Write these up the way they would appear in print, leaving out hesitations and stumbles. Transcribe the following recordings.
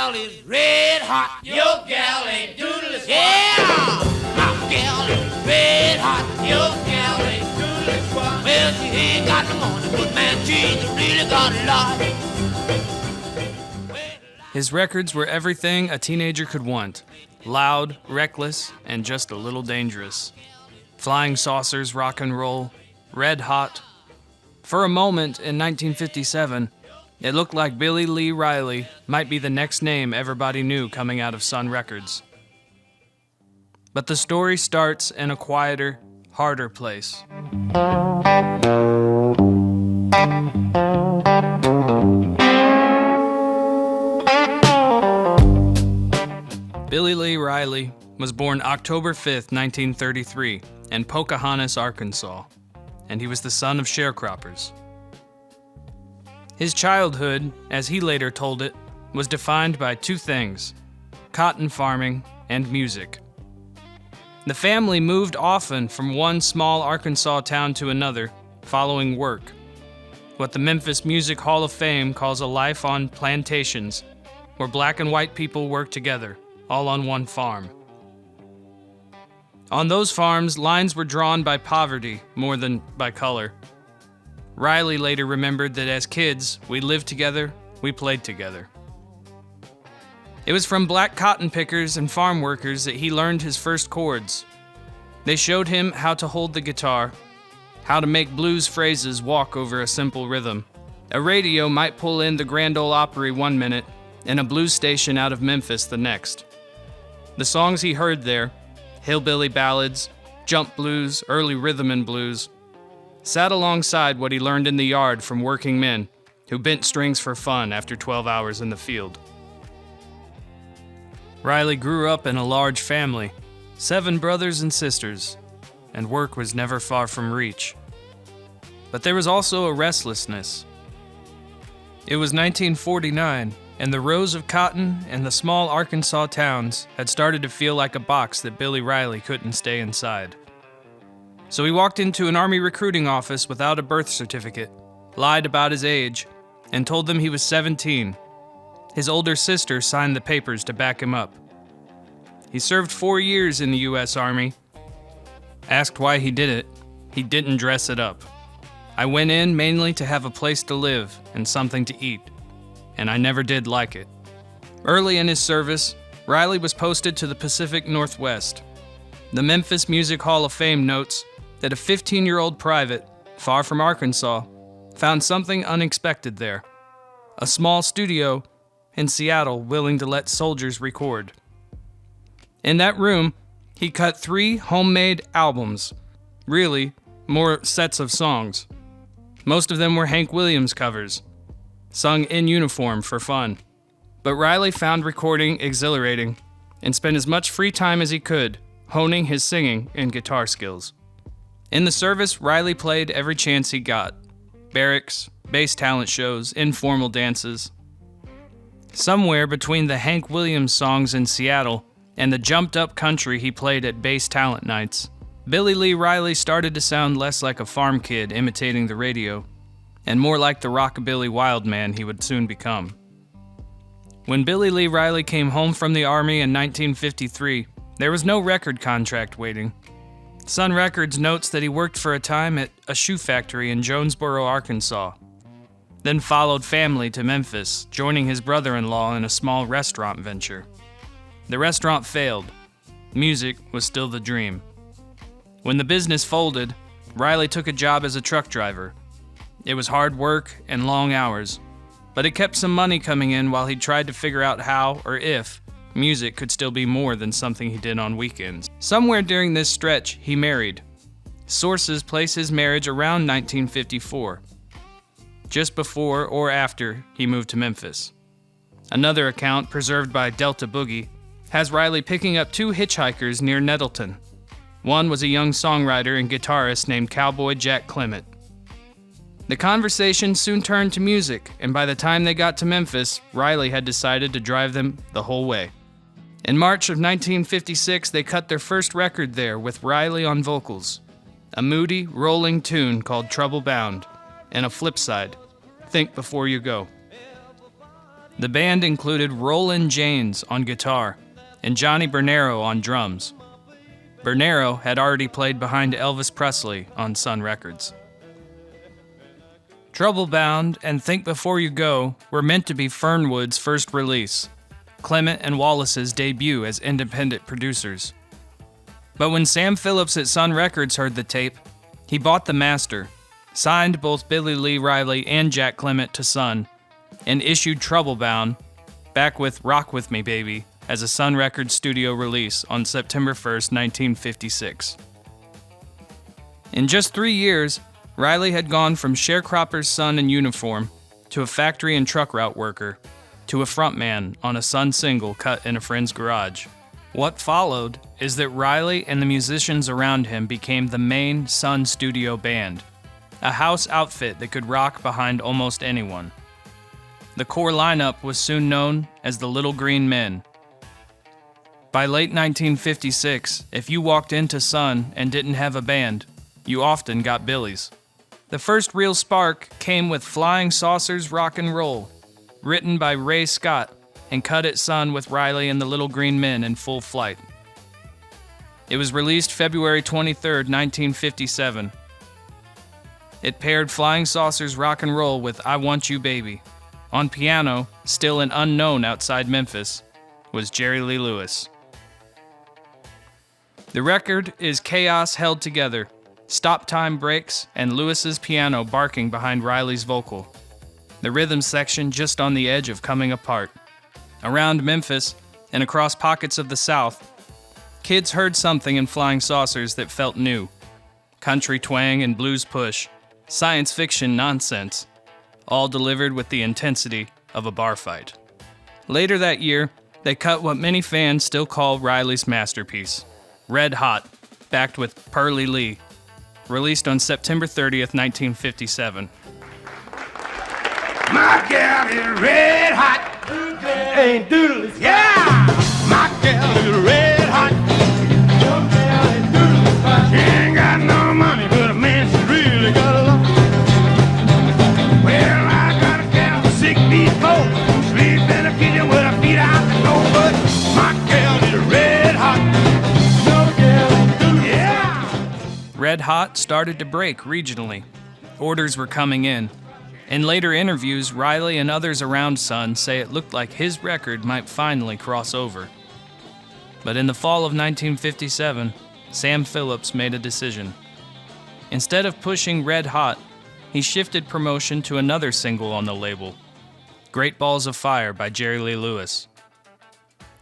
gal is red hot. Your gal ain't doodly squat. Yeah, my gal is red hot. Your gal ain't doodly squat. Well, she ain't got no money, but man, she's really got a lot. His records were everything a teenager could want. Loud, reckless, and just a little dangerous. Flying Saucers rock and roll, Red Hot. For a moment in 1957, it looked like Billy Lee Riley might be the next name everybody knew coming out of Sun Records. But the story starts in a quieter, harder place. Billy Lee Riley was born October 5th, 1933, in Pocahontas, Arkansas, and he was the son of sharecroppers. His childhood, as he later told it, was defined by two things: cotton farming and music. The family moved often from one small Arkansas town to another, following work. What the Memphis Music Hall of Fame calls a life on plantations, where black and white people work together, all on one farm. On those farms, lines were drawn by poverty more than by color. Riley later remembered that as kids, we lived together, we played together. It was from black cotton pickers and farm workers that he learned his first chords. They showed him how to hold the guitar, how to make blues phrases walk over a simple rhythm. A radio might pull in the Grand Ole Opry one minute and a blues station out of Memphis the next. The songs he heard there, hillbilly ballads, jump blues, early rhythm and blues, sat alongside what he learned in the yard from working men who bent strings for fun after 12 hours in the field. Riley grew up in a large family, 7 brothers and sisters, and work was never far from reach. But there was also a restlessness. It was 1949, and the rows of cotton in the small Arkansas towns had started to feel like a box that Billy Riley couldn't stay inside. So he walked into an Army recruiting office without a birth certificate, lied about his age, and told them he was 17. His older sister signed the papers to back him up. He served 4 years in the U.S. Army. Asked why he did it, he didn't dress it up. I went in mainly to have a place to live and something to eat, and I never did like it. Early in his service, Riley was posted to the Pacific Northwest. The Memphis Music Hall of Fame notes that a 15-year-old private, far from Arkansas, found something unexpected there: a small studio in Seattle willing to let soldiers record. In that room, he cut 3 homemade albums, really, more sets of songs. Most of them were Hank Williams covers, sung in uniform for fun. But Riley found recording exhilarating and spent as much free time as he could honing his singing and guitar skills. In the service, Riley played every chance he got: barracks, bass talent shows, informal dances. Somewhere between the Hank Williams songs in Seattle and the jumped-up country he played at bass talent nights, Billy Lee Riley started to sound less like a farm kid imitating the radio, and more like the rockabilly wild man he would soon become. When Billy Lee Riley came home from the Army in 1953, there was no record contract waiting. Sun Records notes that he worked for a time at a shoe factory in Jonesboro, Arkansas, then followed family to Memphis, joining his brother-in-law in a small restaurant venture. The restaurant failed. Music was still the dream. When the business folded, Riley took a job as a truck driver. It was hard work and long hours, but it kept some money coming in while he tried to figure out how, or if, music could still be more than something he did on weekends. Somewhere during this stretch, he married. Sources place his marriage around 1954, just before or after he moved to Memphis. Another account, preserved by Delta Boogie, has Riley picking up 2 hitchhikers near Nettleton. One was a young songwriter and guitarist named Cowboy Jack Clement. The conversation soon turned to music, and by the time they got to Memphis, Riley had decided to drive them the whole way. In March of 1956, they cut their first record there with Riley on vocals, a moody, rolling tune called Trouble Bound, and a flip side, Think Before You Go. The band included Roland Janes on guitar and Johnny Bernero on drums. Bernero had already played behind Elvis Presley on Sun Records. Troublebound and Think Before You Go were meant to be Fernwood's first release, Clement and Wallace's debut as independent producers. But when Sam Phillips at Sun Records heard the tape, he bought the master, signed both Billy Lee Riley and Jack Clement to Sun, and issued Troublebound, back with Rock With Me Baby, as a Sun Records studio release on September 1st, 1956. In just 3 years, Riley had gone from sharecropper's son in uniform to a factory and truck route worker to a frontman on a Sun single cut in a friend's garage. What followed is that Riley and the musicians around him became the main Sun studio band, a house outfit that could rock behind almost anyone. The core lineup was soon known as the Little Green Men. By late 1956, if you walked into Sun and didn't have a band, you often got Billy's. The first real spark came with Flying Saucers Rock and Roll, written by Ray Scott and cut at Sun with Riley and the Little Green Men in full flight. It was released February 23, 1957. It paired Flying Saucers Rock and Roll with I Want You Baby. On piano, still an unknown outside Memphis, was Jerry Lee Lewis. The record is chaos held together, stop time breaks, and Lewis's piano barking behind Riley's vocal. The rhythm section just on the edge of coming apart. Around Memphis and across pockets of the South, kids heard something in Flying Saucers that felt new. Country twang and blues push, science fiction nonsense, all delivered with the intensity of a bar fight. Later that year, they cut what many fans still call Riley's masterpiece, Red Hot, backed with Pearly Lee, released on September 30th, 1957. My gal is red hot. Ain't doodles. Yeah! My gal is red hot. Your gal ain't doodles. She ain't got no money, but a man, she really got a lot. Well, I got a gal 6 feet 4, sleeps in the kitchen with her feet out the door, but my gal is red hot. Your gal ain't doodles. Yeah! Red Hot started to break regionally. Orders were coming in. In later interviews, Riley and others around Sun say it looked like his record might finally cross over. But in the fall of 1957, Sam Phillips made a decision. Instead of pushing Red Hot, he shifted promotion to another single on the label, Great Balls of Fire by Jerry Lee Lewis.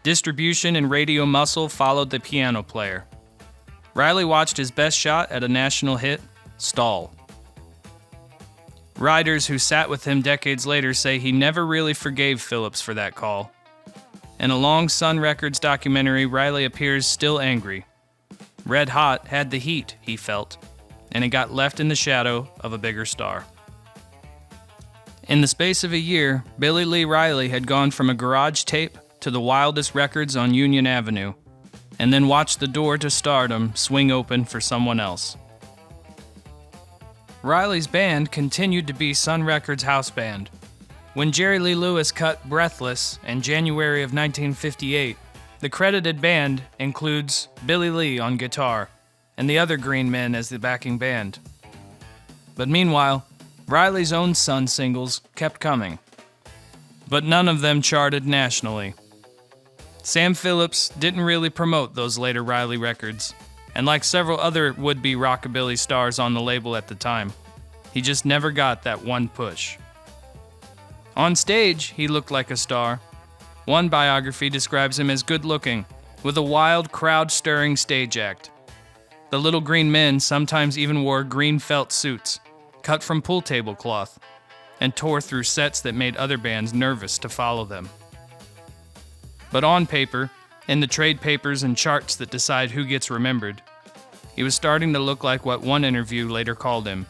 Distribution and radio muscle followed the piano player. Riley watched his best shot at a national hit stall. Writers who sat with him decades later say he never really forgave Phillips for that call. In a long Sun Records documentary, Riley appears still angry. Red Hot had the heat, he felt, and it got left in the shadow of a bigger star. In the space of a year, Billy Lee Riley had gone from a garage tape to the wildest records on Union Avenue, and then watched the door to stardom swing open for someone else. Riley's band continued to be Sun Records' house band. When Jerry Lee Lewis cut Breathless in January of 1958, the credited band includes Billy Lee on guitar and the other Green Men as the backing band. But meanwhile, Riley's own Sun singles kept coming, but none of them charted nationally. Sam Phillips didn't really promote those later Riley records, and like several other would-be rockabilly stars on the label at the time, he just never got that one push. On stage, he looked like a star. One biography describes him as good-looking, with a wild, crowd-stirring stage act. The Little Green Men sometimes even wore green felt suits, cut from pool table cloth, and tore through sets that made other bands nervous to follow them. But on paper, in the trade papers and charts that decide who gets remembered, he was starting to look like what one interview later called him,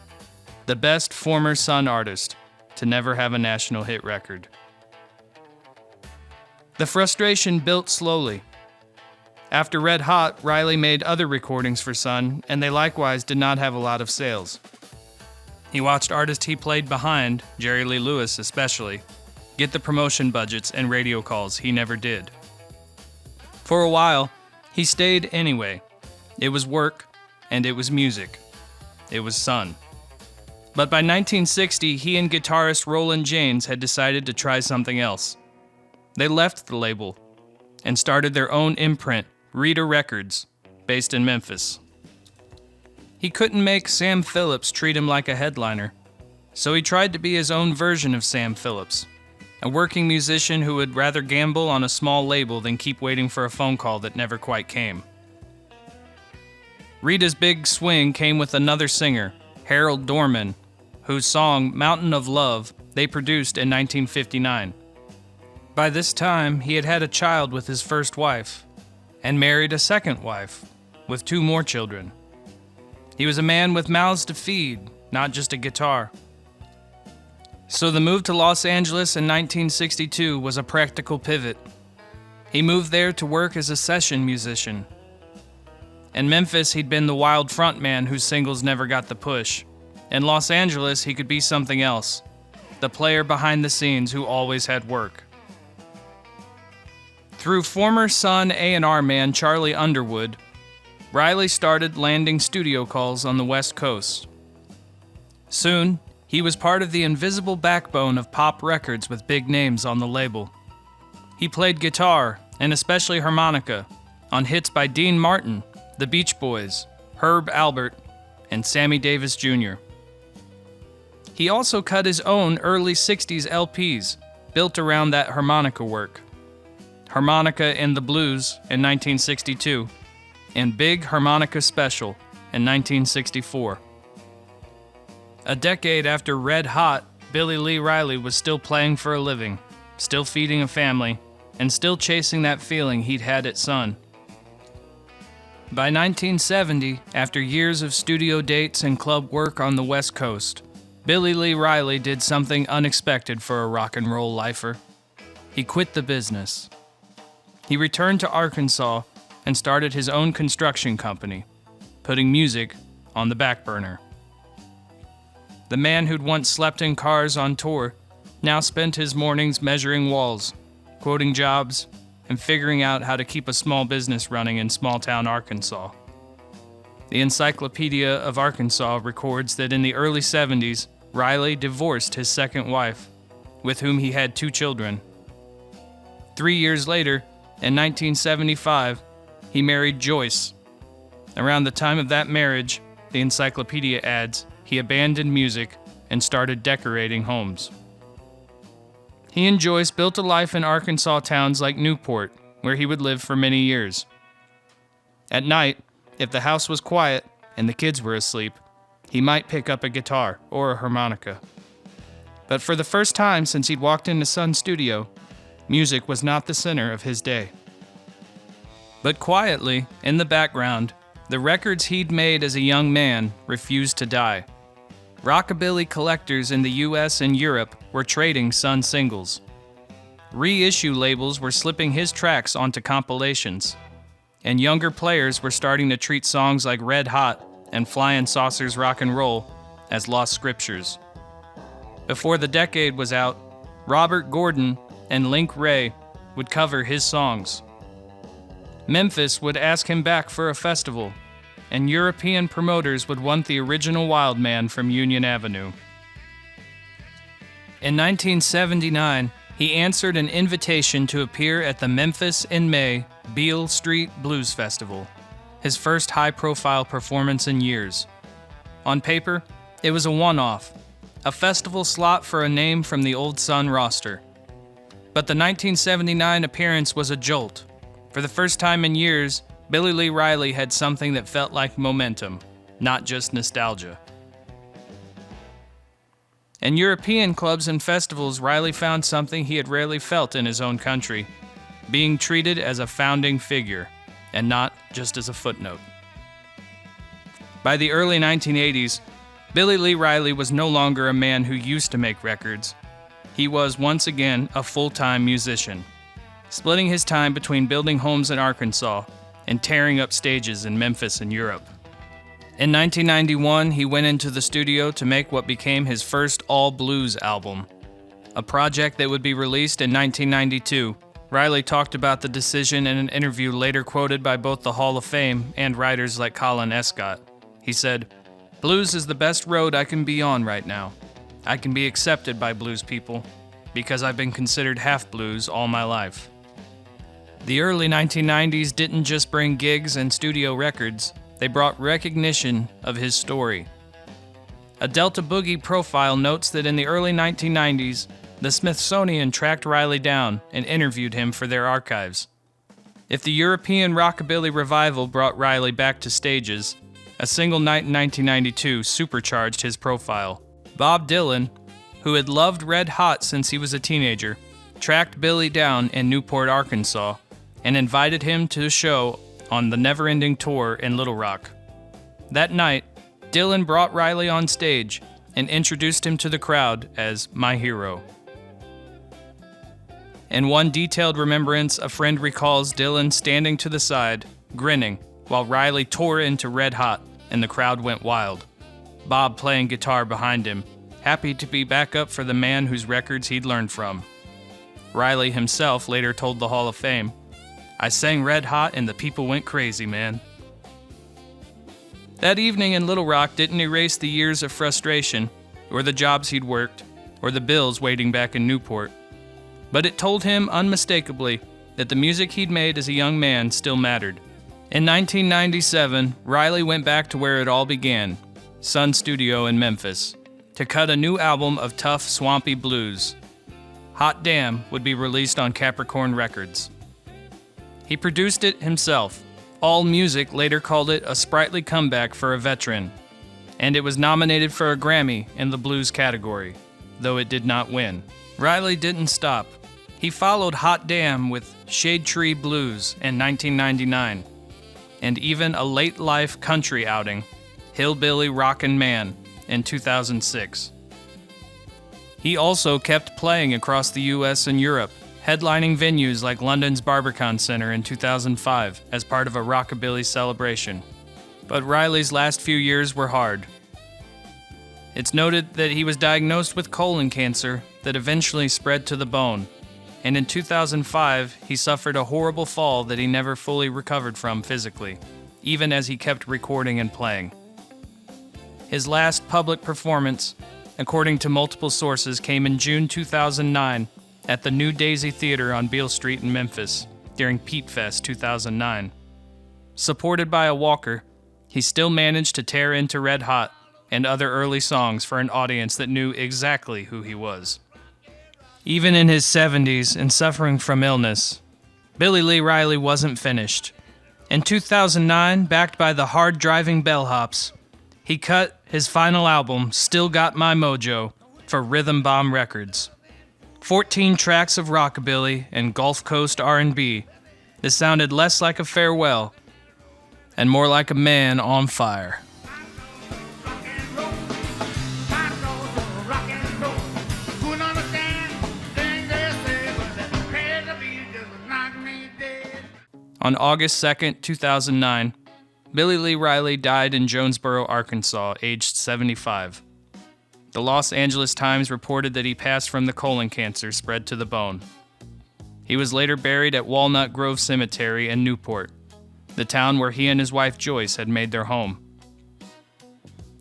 the best former Sun artist to never have a national hit record. The frustration built slowly. After Red Hot, Riley made other recordings for Sun, and they likewise did not have a lot of sales. He watched artists he played behind, Jerry Lee Lewis especially, get the promotion budgets and radio calls he never did. For a while, he stayed anyway. It was work, and it was music. It was Sun. But by 1960, he and guitarist Roland Janes had decided to try something else. They left the label and started their own imprint, Rita Records, based in Memphis. He couldn't make Sam Phillips treat him like a headliner, so he tried to be his own version of Sam Phillips, a working musician who would rather gamble on a small label than keep waiting for a phone call that never quite came. Rita's big swing came with another singer, Harold Dorman, whose song Mountain of Love they produced in 1959. By this time, he had had a child with his first wife and married a second wife with 2 more children. He was a man with mouths to feed, not just a guitar. So the move to Los Angeles in 1962 was a practical pivot. He moved there to work as a session musician. In Memphis, he'd been the wild frontman whose singles never got the push. In Los Angeles, he could be something else, the player behind the scenes who always had work. Through former Sun A&R man Charlie Underwood, Riley started landing studio calls on the West Coast. Soon, he was part of the invisible backbone of pop records with big names on the label. He played guitar, and especially harmonica, on hits by Dean Martin, the Beach Boys, Herb Alpert, and Sammy Davis Jr. He also cut his own early 60s LPs, built around that harmonica work. Harmonica in the Blues in 1962, and Big Harmonica Special in 1964. A decade after Red Hot, Billy Lee Riley was still playing for a living, still feeding a family, and still chasing that feeling he'd had at Sun. By 1970, after years of studio dates and club work on the West Coast, Billy Lee Riley did something unexpected for a rock and roll lifer. He quit the business. He returned to Arkansas and started his own construction company, putting music on the back burner. The man who'd once slept in cars on tour now spent his mornings measuring walls, quoting jobs, and figuring out how to keep a small business running in small-town Arkansas. The Encyclopedia of Arkansas records that in the early 70s, Riley divorced his second wife, with whom he had 2 children. 3 years later, in 1975, he married Joyce. Around the time of that marriage, the encyclopedia adds, he abandoned music and started decorating homes. He and Joyce built a life in Arkansas towns like Newport, where he would live for many years. At night, if the house was quiet and the kids were asleep, he might pick up a guitar or a harmonica. But for the first time since he'd walked into Sun's studio, music was not the center of his day. But quietly, in the background, the records he'd made as a young man refused to die. Rockabilly collectors in the US and Europe were trading Sun singles. Reissue labels were slipping his tracks onto compilations, and younger players were starting to treat songs like Red Hot and Flying Saucers Rock and Roll as lost scriptures. Before the decade was out, Robert Gordon and Link Wray would cover his songs. Memphis would ask him back for a festival, and European promoters would want the original Wildman from Union Avenue. In 1979, he answered an invitation to appear at the Memphis in May Beale Street Blues Festival, his first high-profile performance in years. On paper, it was a one-off, a festival slot for a name from the old Sun roster. But the 1979 appearance was a jolt. For the first time in years, Billy Lee Riley had something that felt like momentum, not just nostalgia. In European clubs and festivals, Riley found something he had rarely felt in his own country, being treated as a founding figure, and not just as a footnote. By the early 1980s, Billy Lee Riley was no longer a man who used to make records. He was once again a full-time musician, splitting his time between building homes in Arkansas and tearing up stages in Memphis and Europe. In 1991, he went into the studio to make what became his first all-blues album. a project that would be released in 1992. Riley talked about the decision in an interview later quoted by both the Hall of Fame and writers like Colin Escott. He said, "Blues is the best road I can be on right now. I can be accepted by blues people because I've been considered half blues all my life." The early 1990s didn't just bring gigs and studio records, they brought recognition of his story. A Delta Boogie profile notes that in the early 1990s, the Smithsonian tracked Riley down and interviewed him for their archives. If the European rockabilly revival brought Riley back to stages, a single night in 1992 supercharged his profile. Bob Dylan, who had loved Red Hot since he was a teenager, tracked Billy down in Newport, Arkansas, and invited him to a show on the Never Ending Tour in Little Rock. That night, Dylan brought Riley on stage and introduced him to the crowd as "my hero." In one detailed remembrance, a friend recalls Dylan standing to the side, grinning, while Riley tore into Red Hot and the crowd went wild. Bob playing guitar behind him, happy to be back up for the man whose records he'd learned from. Riley himself later told the Hall of Fame, "I sang Red Hot and the people went crazy, man." That evening in Little Rock didn't erase the years of frustration, or the jobs he'd worked, or the bills waiting back in Newport. But it told him unmistakably that the music he'd made as a young man still mattered. In 1997, Riley went back to where it all began, Sun Studio in Memphis, to cut a new album of tough, swampy blues. Hot Damn would be released on Capricorn Records. He produced it himself. AllMusic later called it a sprightly comeback for a veteran, and it was nominated for a Grammy in the blues category, though it did not win. Riley didn't stop. He followed Hot Damn with Shade Tree Blues in 1999, and even a late-life country outing, Hillbilly Rockin' Man, in 2006. He also kept playing across the US and Europe, headlining venues like London's Barbican Centre in 2005 as part of a rockabilly celebration. But Riley's last few years were hard. It's noted that he was diagnosed with colon cancer that eventually spread to the bone, and in 2005 he suffered a horrible fall that he never fully recovered from physically, even as he kept recording and playing. His last public performance, according to multiple sources, came in June 2009 at the New Daisy Theater on Beale Street in Memphis during Pete Fest 2009. Supported by a walker, he still managed to tear into Red Hot and other early songs for an audience that knew exactly who he was. Even in his 70s and suffering from illness, Billy Lee Riley wasn't finished. In 2009, backed by the hard-driving bellhops, he cut his final album, Still Got My Mojo, for Rhythm Bomb Records. 14 tracks of rockabilly and Gulf Coast R&B that sounded less like a farewell and more like a man on fire. On August 2nd, 2009, Billy Lee Riley died in Jonesboro, Arkansas, aged 75. The Los Angeles Times reported that he passed from the colon cancer spread to the bone. He was later buried at Walnut Grove Cemetery in Newport, the town where he and his wife Joyce had made their home.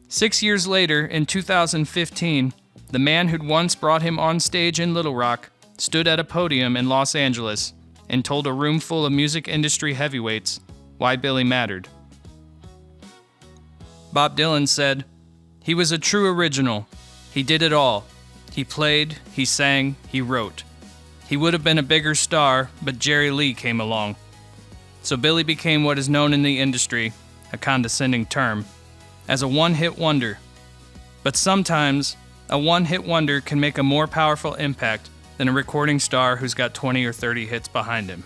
6 years later, in 2015, the man who'd once brought him on stage in Little Rock stood at a podium in Los Angeles and told a room full of music industry heavyweights why Billy mattered. Bob Dylan said, "He was a true original. He did it all. He played, he sang, he wrote. He would have been a bigger star, but Jerry Lee came along. So Billy became what is known in the industry, a condescending term, as a one-hit wonder. But sometimes, a one-hit wonder can make a more powerful impact than a recording star who's got 20 or 30 hits behind him."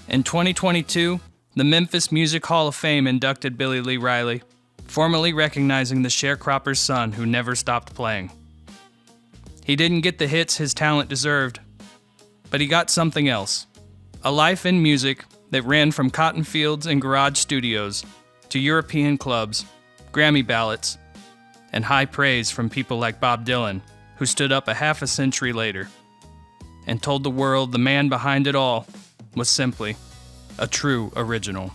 In 2022, the Memphis Music Hall of Fame inducted Billy Lee Riley, formally recognizing the sharecropper's son who never stopped playing. He didn't get the hits his talent deserved, but he got something else. A life in music that ran from cotton fields and garage studios to European clubs, Grammy ballots, and high praise from people like Bob Dylan who stood up a half a century later and told the world the man behind it all was simply a true original.